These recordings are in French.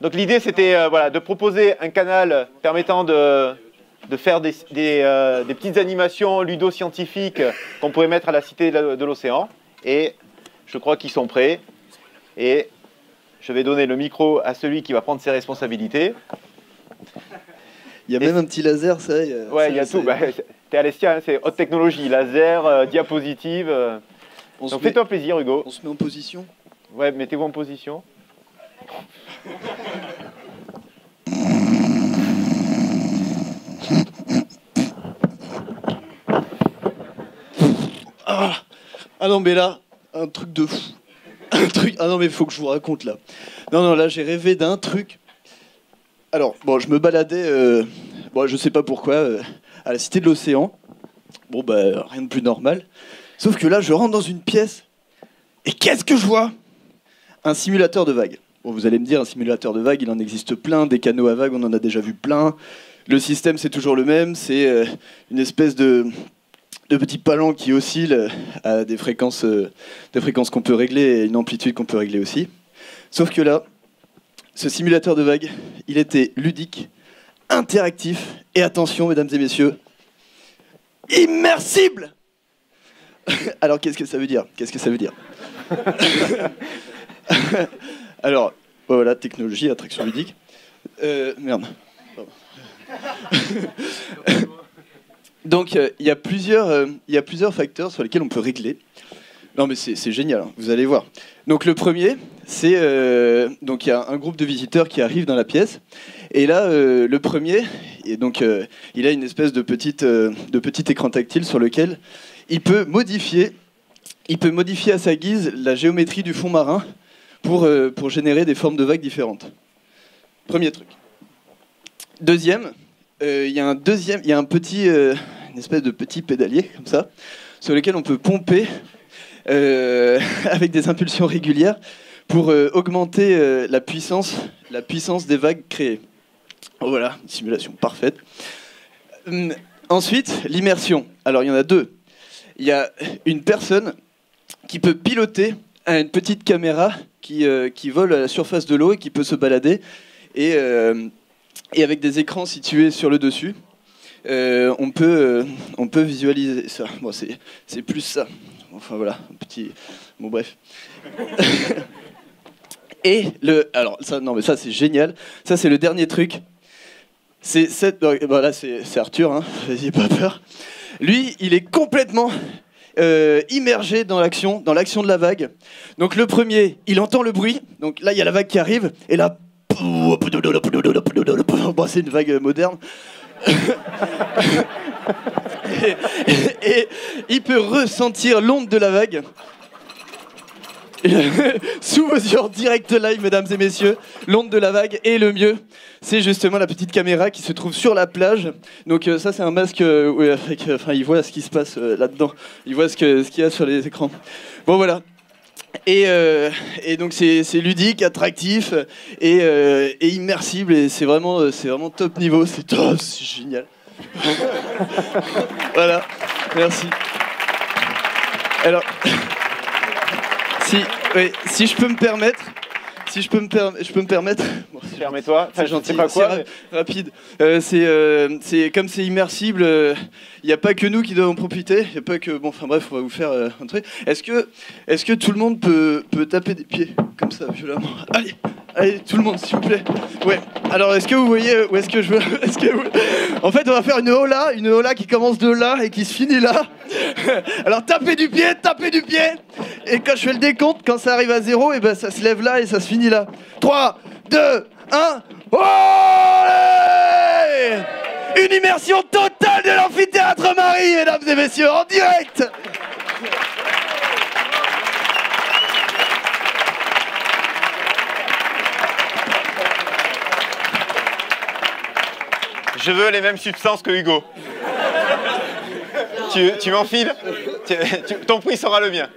Donc l'idée, c'était voilà, de proposer un canal permettant de faire des petites animations ludo-scientifiques qu'on pourrait mettre à la Cité de l'Océan. Et je crois qu'ils sont prêts. Et je vais donner le micro à celui qui va prendre ses responsabilités. Il y a même un petit laser, ça. Ouais, il y a tout. Bah, t'es Alessia, hein, c'est haute technologie, laser, diapositive. Donc fais-toi plaisir, Hugo. On se met en position. Ouais, mettez-vous en position. Ah non, mais là, un truc de fou. Un truc. Ah non, mais il faut que je vous raconte là. Non, là, j'ai rêvé d'un truc. Alors, bon, je me baladais, bon, je sais pas pourquoi, à la Cité de l'Océan. Bon, bah, rien de plus normal. Sauf que là, je rentre dans une pièce. Et qu'est-ce que je vois? Un simulateur de vagues. Bon, vous allez me dire, un simulateur de vagues, il en existe plein. Des canots à vagues, on en a déjà vu plein. Le système, c'est toujours le même. C'est une espèce de petit palan qui oscille à des fréquences qu'on peut régler et une amplitude qu'on peut régler aussi. Sauf que là, ce simulateur de vagues, il était ludique, interactif et, attention, mesdames et messieurs, immersible. Alors, qu'est-ce que ça veut dire? Alors, voilà, technologie, attraction ludique. Merde. Donc, il y a plusieurs facteurs sur lesquels on peut régler. Non, mais c'est génial, hein, vous allez voir. Donc, le premier, c'est... donc, il y a un groupe de visiteurs qui arrivent dans la pièce. Et là, le premier, et donc, il a une espèce de petit écran tactile sur lequel il peut modifier à sa guise la géométrie du fond marin pour générer des formes de vagues différentes. Premier truc. Deuxième, il y a une espèce de petit pédalier, comme ça, sur lequel on peut pomper avec des impulsions régulières pour augmenter la puissance des vagues créées. Voilà, une simulation parfaite. Ensuite, l'immersion. Alors, il y en a deux. Il y a une personne qui peut piloter une petite caméra qui vole à la surface de l'eau et qui peut se balader. Et avec des écrans situés sur le dessus, on peut visualiser ça. Bon, c'est plus ça. Enfin voilà, un petit... Bon bref. Et alors ça, non mais ça c'est génial. Ça c'est le dernier truc. Là c'est Arthur, hein, n'ayez pas peur. Lui, il est complètement immergé dans l'action de la vague. Donc le premier, il entend le bruit. Donc là il y a la vague qui arrive et là, bon, c'est une vague moderne. et il peut ressentir l'onde de la vague sous vos yeux en direct live, mesdames et messieurs. L'onde de la vague, et le mieux, c'est justement la petite caméra qui se trouve sur la plage. Donc ça c'est un masque enfin, il voit ce qui se passe là-dedans, il voit ce qu'il y a sur les écrans. Bon voilà. Et donc c'est ludique, attractif et immersible, et c'est vraiment top niveau, c'est top, c'est génial. Voilà, merci. Alors, si je peux me permettre, bon, permets-toi, c'est gentil, c'est pas quoi, rapide. C'est comme c'est immersible, il n'y a pas que nous qui devons en profiter, il y a pas que, bon, enfin bref, on va vous faire un truc. Est-ce que tout le monde peut taper des pieds comme ça violemment? Allez, tout le monde, s'il vous plaît. Ouais. Alors, est-ce que vous voyez où est-ce que je veux? En fait, on va faire une hola qui commence de là et qui se finit là. Alors, tapez du pied. Et quand je fais le décompte, quand ça arrive à 0, et ben ça se lève là et ça se finit là. 3, 2, 1. Olé! Une immersion totale de l'amphithéâtre Marie, mesdames et messieurs, en direct. Je veux les mêmes substances que Hugo. Tu m'enfiles? Ton prix sera le mien.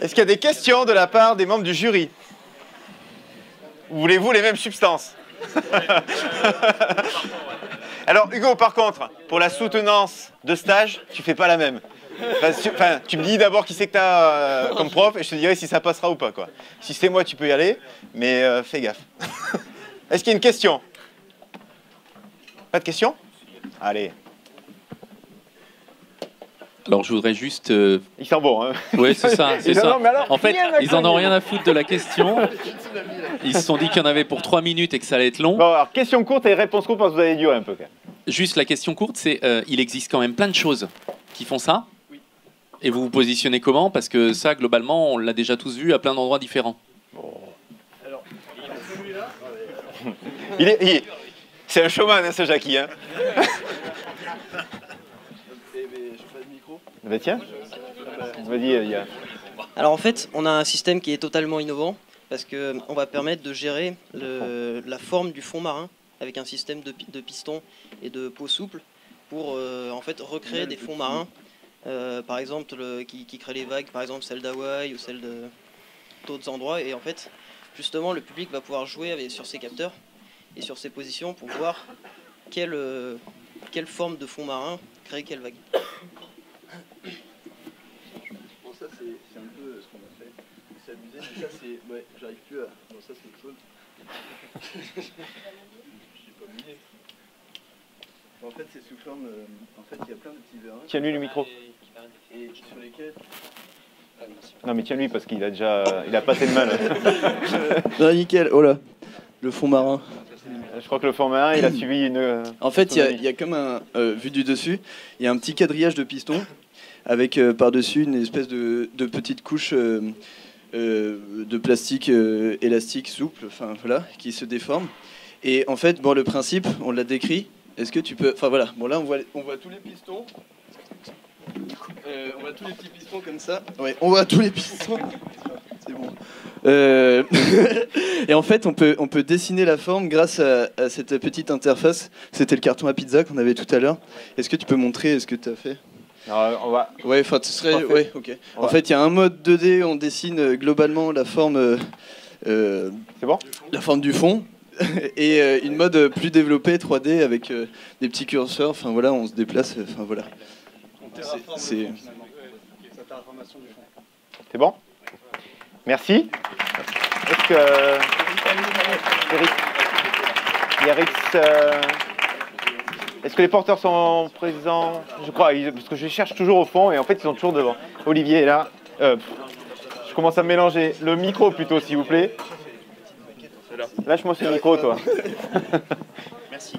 Est-ce qu'il y a des questions de la part des membres du jury? Ou voulez-vous les mêmes substances? Alors Hugo, par contre, pour la soutenance de stage, tu fais pas la même. Enfin, tu me dis d'abord qui c'est que tu as comme prof et je te dirai si ça passera ou pas, quoi. Si c'est moi, tu peux y aller, mais fais gaffe. Est-ce qu'il y a une question? Pas de question? Allez. Alors, je voudrais juste... Ils sont bons, hein. Oui, c'est ça. C'est ça. Non, alors, en fait, ils en ont rien à foutre de la question. Ils se sont dit qu'il y en avait pour 3 minutes et que ça allait être long. Bon, alors, question courte et réponse courte parce que vous allez durer un peu, quand même. Juste la question courte, c'est il existe quand même plein de choses qui font ça. Oui. Et vous vous positionnez comment? Parce que ça, globalement, on l'a déjà tous vu à plein d'endroits différents. Bon. Alors, c'est un showman, hein, ce Jackie. Hein. Bah tiens, vas-y, Yann. Alors en fait, on a un système qui est totalement innovant parce qu'on va permettre de gérer la forme du fond marin avec un système de pistons et de peaux souples pour en fait recréer des fonds marins, par exemple qui créent les vagues, par exemple celle d'Hawaï ou celle d'autres endroits. Et en fait, justement, le public va pouvoir jouer sur ces capteurs et sur ces positions pour voir quelle forme de fond marin crée quelle vague. Bon, ça c'est un peu ce qu'on a fait. C'est abusé, mais ça c'est... Ouais, j'arrive plus à... Bon, ça c'est autre chose. Je suis pas mouillé. En fait, c'est sous forme... En fait, il y a plein de petits vérins. Tiens-lui le micro. Et sur lesquels... Non, mais tiens-lui parce qu'il a déjà... Il a passé de mal. Non, nickel. Oh là, le fond marin. Je crois que le fond marin, il a suivi une... En fait, il y a comme un... vu du dessus, il y a un petit quadrillage de piston avec par-dessus une espèce de petite couche de plastique élastique souple, enfin voilà, qui se déforme. Et en fait, bon, le principe, on l'a décrit. Est-ce que tu peux... Enfin voilà, bon là on voit tous les pistons. On voit tous les petits pistons comme ça. Ouais, on voit tous les pistons. C'est bon. Et en fait, on peut dessiner la forme grâce à cette petite interface. C'était le carton à pizza qu'on avait tout à l'heure. Est-ce que tu peux montrer ce que tu as fait? Alors, on va... Ouais, enfin, ce serait... Ouais, ok. En fait, il y a un mode 2D, on dessine globalement la forme... C'est bon? La forme du fond. Et une mode plus développée 3D avec des petits curseurs. Enfin voilà, on se déplace. Enfin voilà. C'est... C'est bon? Merci. Est-ce que... Eric, est-ce que les porteurs sont présents? Je crois, parce que je les cherche toujours au fond et en fait ils sont toujours devant. Olivier est là. Je commence à me mélanger. Le micro plutôt, s'il vous plaît. Lâche-moi ce micro, toi. Merci.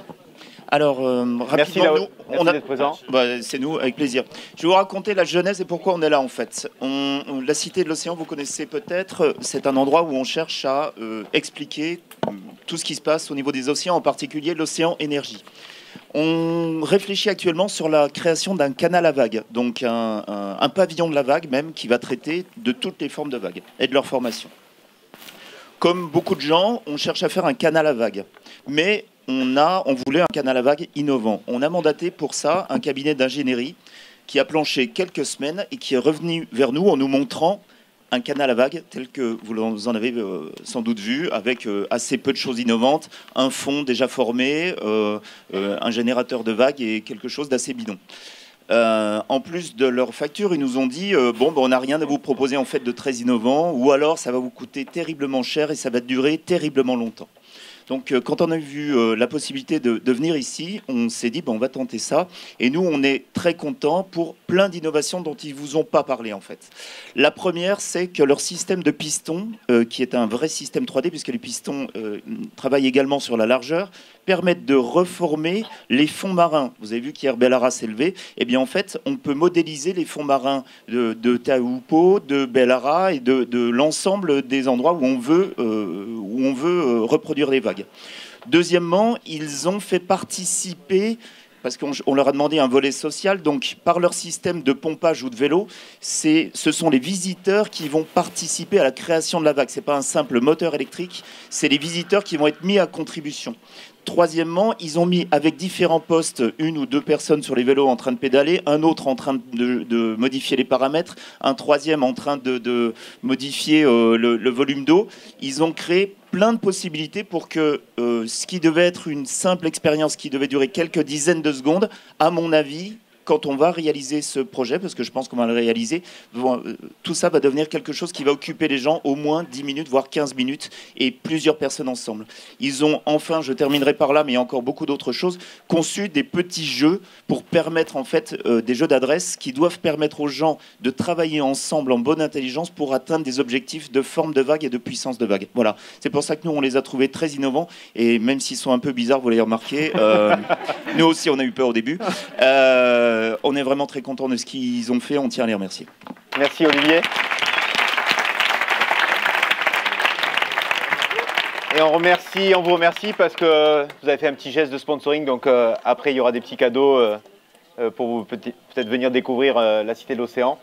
Alors, merci rapidement, merci d'être présent. C'est nous, avec plaisir. Je vais vous raconter la genèse et pourquoi on est là, en fait. La Cité de l'Océan, vous connaissez peut-être, c'est un endroit où on cherche à expliquer tout ce qui se passe au niveau des océans, en particulier l'océan énergie. On réfléchit actuellement sur la création d'un canal à vagues, donc un pavillon de la vague même, qui va traiter de toutes les formes de vagues et de leur formation. Comme beaucoup de gens, on cherche à faire un canal à vagues. Mais on voulait un canal à vagues innovant. On a mandaté pour ça un cabinet d'ingénierie qui a planché quelques semaines et qui est revenu vers nous en nous montrant un canal à vagues tel que vous en avez sans doute vu, avec assez peu de choses innovantes, un fond déjà formé, un générateur de vagues et quelque chose d'assez bidon. En plus de leur facture, ils nous ont dit on n'a rien à vous proposer en fait de très innovant, ou alors ça va vous coûter terriblement cher et ça va durer terriblement longtemps. Donc quand on a vu la possibilité de venir ici, on s'est dit on va tenter ça. Et nous, on est très contents pour plein d'innovations dont ils ne vous ont pas parlé en fait. La première, c'est que leur système de pistons, qui est un vrai système 3D, puisque les pistons travaillent également sur la largeur, permettent de reformer les fonds marins. Vous avez vu qu'hier Bellara s'est levé. Eh bien en fait, on peut modéliser les fonds marins de Taupo, de Bellara et de l'ensemble des endroits où on veut reproduire les vagues. Deuxièmement, ils ont fait participer, parce qu'on leur a demandé un volet social, donc par leur système de pompage ou de vélo, ce sont les visiteurs qui vont participer à la création de la vague. Ce n'est pas un simple moteur électrique, c'est les visiteurs qui vont être mis à contribution. Troisièmement, ils ont mis avec différents postes, une ou deux personnes sur les vélos en train de pédaler, un autre en train de modifier les paramètres, un troisième en train de modifier le volume d'eau. Ils ont créé plein de possibilités pour que ce qui devait être une simple expérience qui devait durer quelques dizaines de secondes, à mon avis, quand on va réaliser ce projet, parce que je pense qu'on va le réaliser, tout ça va devenir quelque chose qui va occuper les gens au moins 10 minutes, voire 15 minutes, et plusieurs personnes ensemble. Ils ont enfin, je terminerai par là, mais il y a encore beaucoup d'autres choses, conçu des petits jeux pour permettre en fait des jeux d'adresse qui doivent permettre aux gens de travailler ensemble en bonne intelligence pour atteindre des objectifs de forme de vague et de puissance de vague. Voilà, c'est pour ça que nous on les a trouvés très innovants, et même s'ils sont un peu bizarres, vous l'avez remarqué, nous aussi on a eu peur au début. On est vraiment très content de ce qu'ils ont fait, on tient à les remercier. Merci Olivier. Et on vous remercie parce que vous avez fait un petit geste de sponsoring, donc après il y aura des petits cadeaux pour vous peut-être venir découvrir la Cité de l'Océan.